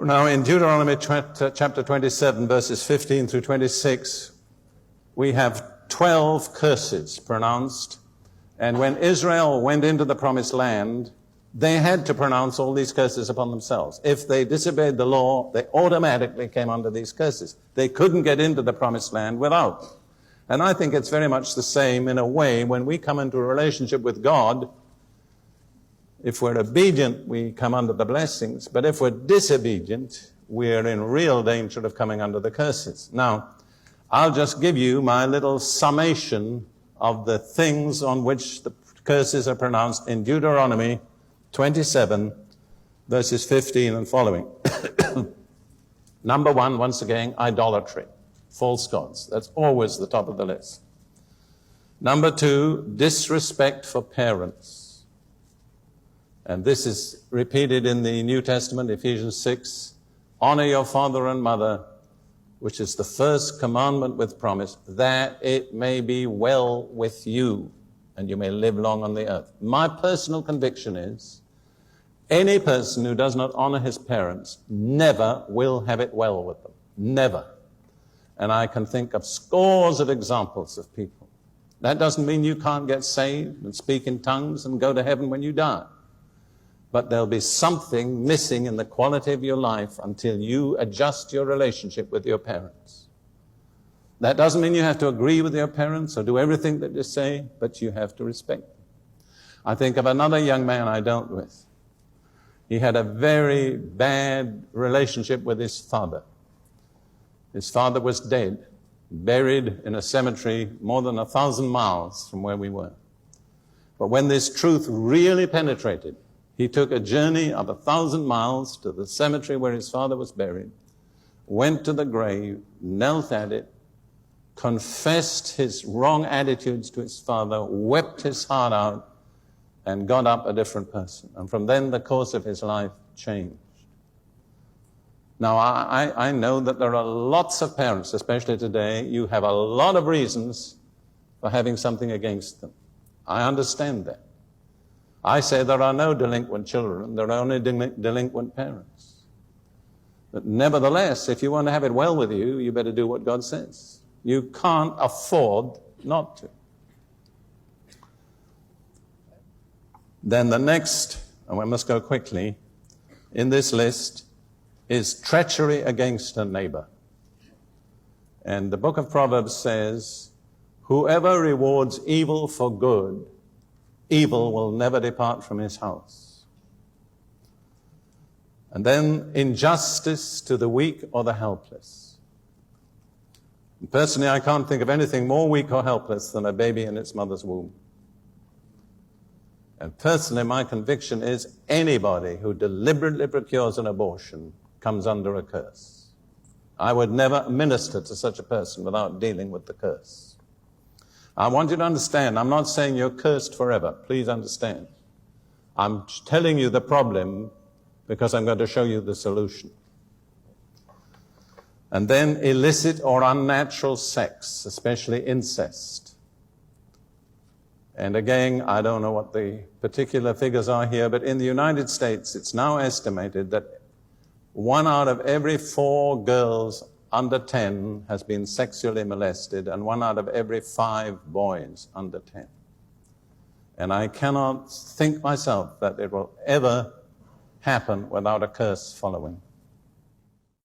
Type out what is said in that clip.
Now in Deuteronomy chapter 27, verses 15 through 26, we have 12 curses pronounced. And when Israel went into the promised land, they had to pronounce all these curses upon themselves. If they disobeyed the law, they automatically came under these curses. They couldn't get into the promised land without. And I think it's very much the same in a way when we come into a relationship with God. If we're obedient, we come under the blessings. But if we're disobedient, we're in real danger of coming under the curses. Now, I'll just give you my little summation of the things on which the curses are pronounced in Deuteronomy 27, verses 15 and following. Number one, once again, idolatry, false gods. That's always the top of the list. Number two, disrespect for parents. And this is repeated in the New Testament, Ephesians 6. Honor your father and mother, which is the first commandment with promise, that it may be well with you and you may live long on the earth. My personal conviction is any person who does not honor his parents never will have it well with them. Never. And I can think of scores of examples of people. That doesn't mean you can't get saved and speak in tongues and go to heaven when you die. But there'll be something missing in the quality of your life until you adjust your relationship with your parents. That doesn't mean you have to agree with your parents or do everything that they say, but you have to respect them. I think of another young man I dealt with. He had a very bad relationship with his father. His father was dead, buried in a cemetery more than 1,000 miles from where we were. But when this truth really penetrated, he took a journey of 1,000 miles to the cemetery where his father was buried, went to the grave, knelt at it, confessed his wrong attitudes to his father, wept his heart out, and got up a different person. And from then, the course of his life changed. Now, I know that there are lots of parents, especially today, you have a lot of reasons for having something against them. I understand that. I say there are no delinquent children, there are only delinquent parents. But nevertheless, if you want to have it well with you, you better do what God says. You can't afford not to. Then the next, and we must go quickly, in this list is treachery against a neighbor. And the book of Proverbs says, whoever rewards evil for good, evil will never depart from his house. And then injustice to the weak or the helpless. And personally, I can't think of anything more weak or helpless than a baby in its mother's womb. And personally, my conviction is anybody who deliberately procures an abortion comes under a curse. I would never minister to such a person without dealing with the curse. I want you to understand, I'm not saying you're cursed forever. Please understand. I'm telling you the problem because I'm going to show you the solution. And then illicit or unnatural sex, especially incest. And again, I don't know what the particular figures are here, but in the United States, it's now estimated that 1 out of every 4 girls under 10 has been sexually molested, and 1 out of every 5 boys under 10. And I cannot think myself that it will ever happen without a curse following.